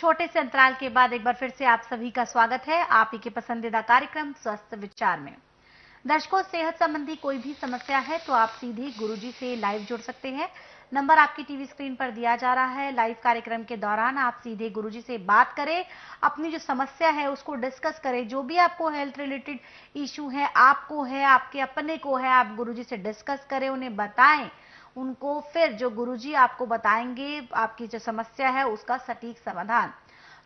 छोटे से अंतराल के बाद एक बार फिर से आप सभी का स्वागत है आप ही के पसंदीदा कार्यक्रम स्वस्थ विचार में। दर्शकों, सेहत संबंधी कोई भी समस्या है तो आप सीधे गुरुजी से लाइव जुड़ सकते हैं। नंबर आपकी टीवी स्क्रीन पर दिया जा रहा है। लाइव कार्यक्रम के दौरान आप सीधे गुरुजी से बात करें, अपनी जो समस्या है उसको डिस्कस करें। जो भी आपको हेल्थ रिलेटेड इशू है, आपको है, आपके अपने को है, आप गुरुजी से डिस्कस करें, उन्हें बताएं। उनको फिर जो गुरुजी आपको बताएंगे आपकी जो समस्या है उसका सटीक समाधान।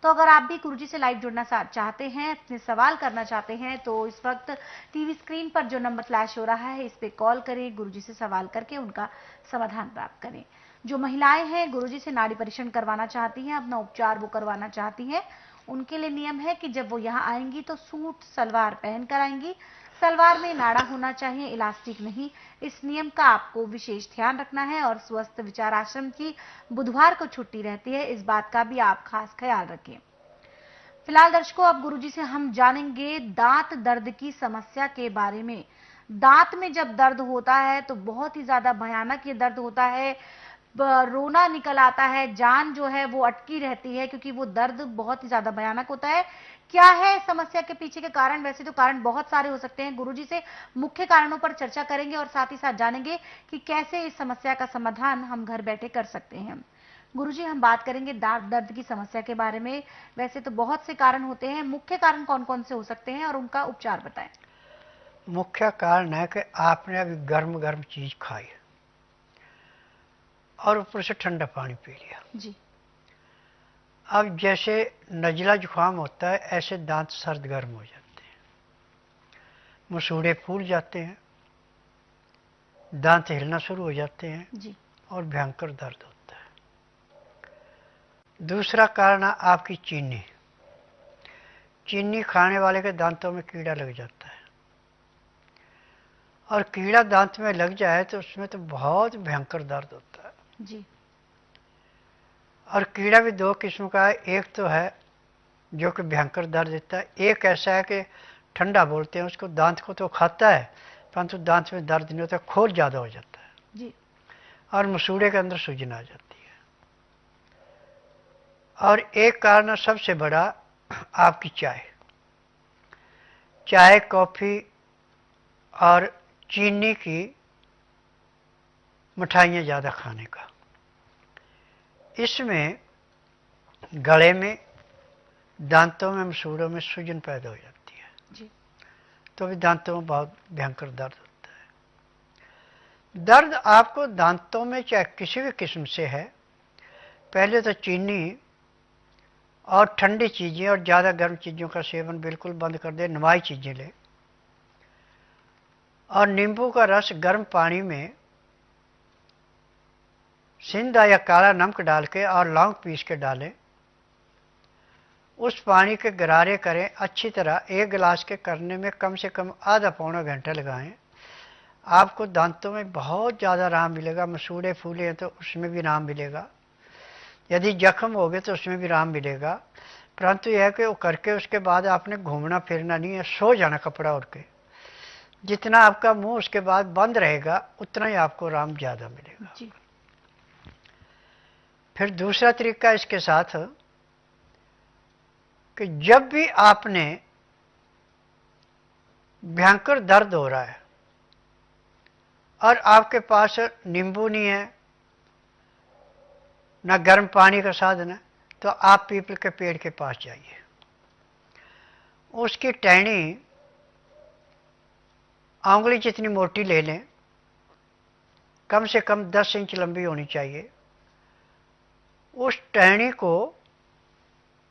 तो अगर आप भी गुरुजी से लाइव जुड़ना चाहते हैं, अपने सवाल करना चाहते हैं, तो इस वक्त टीवी स्क्रीन पर जो नंबर फ्लैश हो रहा है इस पे कॉल करें, गुरुजी से सवाल करके उनका समाधान प्राप्त करें। जो महिलाएं हैं गुरुजी से नाड़ी परीक्षण करवाना चाहती हैं, अपना उपचार वो करवाना चाहती हैं, उनके लिए नियम है कि जब वो यहाँ आएंगी तो सूट सलवार पहन कर आएंगी। सलवार में नाड़ा होना चाहिए, इलास्टिक नहीं। इस नियम का आपको विशेष ध्यान रखना है। और स्वस्थ विचार आश्रम की बुधवार को छुट्टी रहती है, इस बात का भी आप खास ख्याल रखें। फिलहाल दर्शकों, अब गुरुजी से हम जानेंगे दांत दर्द की समस्या के बारे में। दांत में जब दर्द होता है तो बहुत ही ज्यादा भयानक ये दर्द होता है। रोना निकल आता है, जान जो है वो अटकी रहती है, क्योंकि वो दर्द बहुत ही ज्यादा भयानक होता है। क्या है समस्या के पीछे के कारण? वैसे तो कारण बहुत सारे हो सकते हैं। गुरुजी से मुख्य कारणों पर चर्चा करेंगे और साथ ही साथ जानेंगे कि कैसे इस समस्या का समाधान हम घर बैठे कर सकते हैं। गुरुजी, हम बात करेंगे दांत दर्द की समस्या के बारे में। वैसे तो बहुत से कारण होते हैं, मुख्य कारण कौन कौन से हो सकते हैं और उनका उपचार बताएं। मुख्य कारण है कि आपने अभी गर्म गर्म चीज खाई और ऊपर से ठंडा पानी पी लिया जी। अब जैसे नजला जुकाम होता है ऐसे दांत सर्द गर्म हो जाते हैं, मसूड़े फूल जाते हैं, दांत हिलना शुरू हो जाते हैं जी। और भयंकर दर्द होता है। दूसरा कारण है आपकी चीनी। चीनी खाने वाले के दांतों में कीड़ा लग जाता है, और कीड़ा दांत में लग जाए तो उसमें तो बहुत भयंकर दर्द होता है जी। और कीड़ा भी दो किस्म का है। एक तो है जो कि भयंकर दर्द देता है, एक ऐसा है कि ठंडा बोलते हैं उसको, दांत को तो खाता है परंतु दांत में दर्द नहीं होता, खोल ज़्यादा हो जाता है जी। और मसूड़े के अंदर सूजन आ जाती है। और एक कारण सबसे बड़ा आपकी चाय, चाय कॉफ़ी और चीनी की मिठाइयाँ ज़्यादा खाने का। इसमें गले में, दांतों में, मसूड़ों में सूजन पैदा हो जाती है जी। तो भी दांतों में बहुत भयंकर दर्द होता है। दर्द आपको दांतों में चाहे किसी भी किस्म से है, पहले तो चीनी और ठंडी चीज़ें और ज़्यादा गर्म चीज़ों का सेवन बिल्कुल बंद कर दे। नवाई चीज़ें ले और नींबू का रस गर्म पानी में सिंधा या काला नमक डाल के और लौंग पीस के डालें, उस पानी के गरारे करें अच्छी तरह। एक गिलास के करने में कम से कम आधा पौना घंटा लगाएं। आपको दांतों में बहुत ज़्यादा आराम मिलेगा। मसूड़े फूले हैं तो उसमें भी आराम मिलेगा, यदि जख्म हो गए तो उसमें भी आराम मिलेगा। परंतु यह है कि वो करके उसके बाद आपने घूमना फिरना नहीं है, सो जाना कपड़ा ओढ़ के। जितना आपका मुंह उसके बाद बंद रहेगा उतना ही आपको आराम ज़्यादा मिलेगा। जी। फिर दूसरा तरीका इसके साथ कि जब भी आपने भयंकर दर्द हो रहा है और आपके पास नींबू नहीं है, ना गर्म पानी का साधन है, तो आप पीपल के पेड़ के पास जाइए, उसकी टहनी आंगुली जितनी मोटी ले लें, कम से कम 10 इंच लंबी होनी चाहिए। उस टहनी को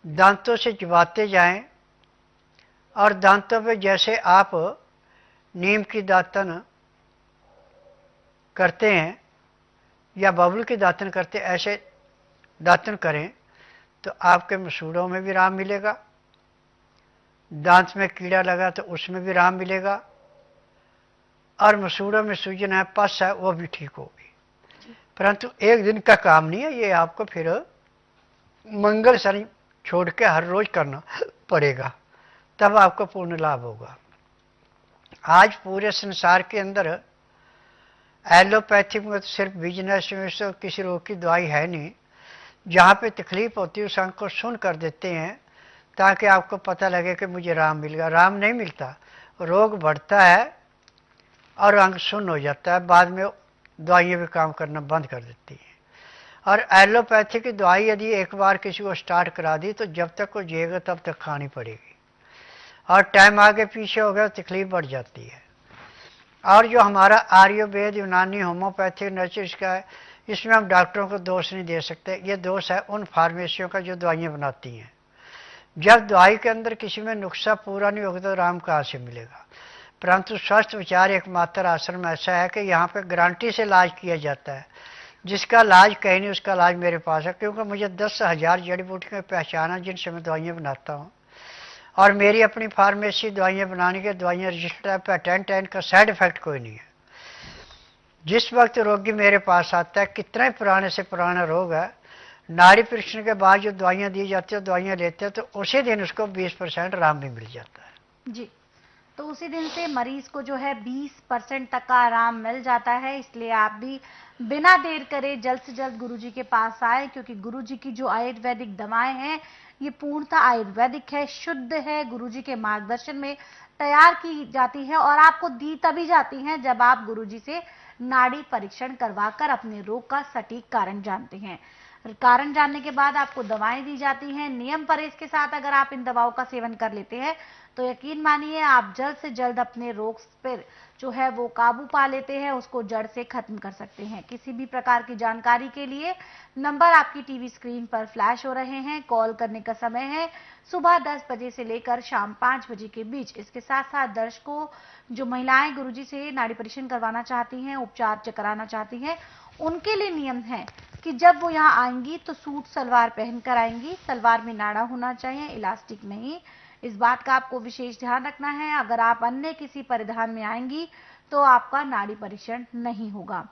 दांतों से चबाते जाएं और दांतों पे जैसे आप नीम की दातन करते हैं या बबुल की दातन करते हैं, ऐसे दातन करें तो आपके मसूड़ों में भी आराम मिलेगा। दांत में कीड़ा लगा तो उसमें भी आराम मिलेगा और मसूड़ों में सूजन है, पस है, वो भी ठीक होगी। परंतु एक दिन का काम नहीं है, ये आपको फिर मंगल शनि छोड़ के हर रोज करना पड़ेगा, तब आपको पूर्ण लाभ होगा। आज पूरे संसार के अंदर एलोपैथिक में तो सिर्फ बिजनेस में से किसी रोग की दवाई है नहीं, जहाँ पे तकलीफ होती है उस अंग को सुन्न कर देते हैं, ताकि आपको पता लगे कि मुझे आराम मिल गया। आराम नहीं मिलता, रोग बढ़ता है और अंग सुन्न हो जाता है। बाद में दवाइयाँ भी काम करना बंद कर देती हैं। और एलोपैथी की दवाई यदि एक बार किसी को स्टार्ट करा दी तो जब तक वो जिएगा तब तक खानी पड़ेगी, और टाइम आगे पीछे हो गया तकलीफ बढ़ जाती है। और जो हमारा आयुर्वेद, यूनानी, होम्योपैथिक, नेचुरल का है, इसमें हम डॉक्टरों को दोष नहीं दे सकते। ये दोष है उन फार्मेसियों का जो दवाइयाँ बनाती हैं। जब दवाई के अंदर किसी में नुस्खा पूरा नहीं होगा तो आराम कहाँ से मिलेगा। परंतु स्वस्थ विचार एकमात्र आश्रम ऐसा है कि यहाँ पे गारंटी से इलाज किया जाता है। जिसका इलाज कहीं नहीं उसका इलाज मेरे पास है, क्योंकि मुझे 10,000 जड़ी बूटियों की पहचान है जिनसे मैं दवाइयाँ बनाता हूँ। और मेरी अपनी फार्मेसी दवाइयाँ बनाने की, दवाइयाँ रजिस्टर्ड है, पेटेंट है, इनका साइड इफेक्ट कोई नहीं है। जिस वक्त रोगी मेरे पास आता है, कितना ही पुराने से पुराना रोग है, नाड़ी परीक्षण के बाद जो दवाइयाँ दी जाती है, दवाइयाँ लेते हैं तो उसी दिन उसको 20% आराम भी मिल जाता है। जी, तो उसी दिन से मरीज को जो है 20% तक का आराम मिल जाता है। इसलिए आप भी बिना देर करे जल्द से जल्द गुरुजी के पास आए, क्योंकि गुरुजी की जो आयुर्वेदिक दवाएं हैं ये पूर्णतः आयुर्वेदिक है, शुद्ध है, गुरुजी के मार्गदर्शन में तैयार की जाती है और आपको दी तभी जाती हैं जब आप गुरुजी से नाड़ी परीक्षण करवाकर अपने रोग का सटीक कारण जानते हैं। कारण जानने के बाद आपको दवाएं दी जाती हैं। नियम परहेज के साथ अगर आप इन दवाओं का सेवन कर लेते हैं तो यकीन मानिए आप जल्द से जल्द अपने रोग पर जो है वो काबू पा लेते हैं, उसको जड़ से खत्म कर सकते हैं। किसी भी प्रकार की जानकारी के लिए नंबर आपकी टीवी स्क्रीन पर फ्लैश हो रहे हैं। कॉल करने का समय है सुबह 10 बजे से लेकर शाम 5 बजे के बीच। इसके साथ साथ दर्शकों, जो महिलाएं गुरुजी से नाड़ी परीक्षण करवाना चाहती हैं, उपचार कराना चाहती हैं, उनके लिए नियम है कि जब वो यहाँ आएंगी तो सूट सलवार पहनकर आएंगी। सलवार में नाड़ा होना चाहिए, इलास्टिक नहीं। इस बात का आपको विशेष ध्यान रखना है। अगर आप अन्य किसी परिधान में आएंगी तो आपका नाड़ी परीक्षण नहीं होगा।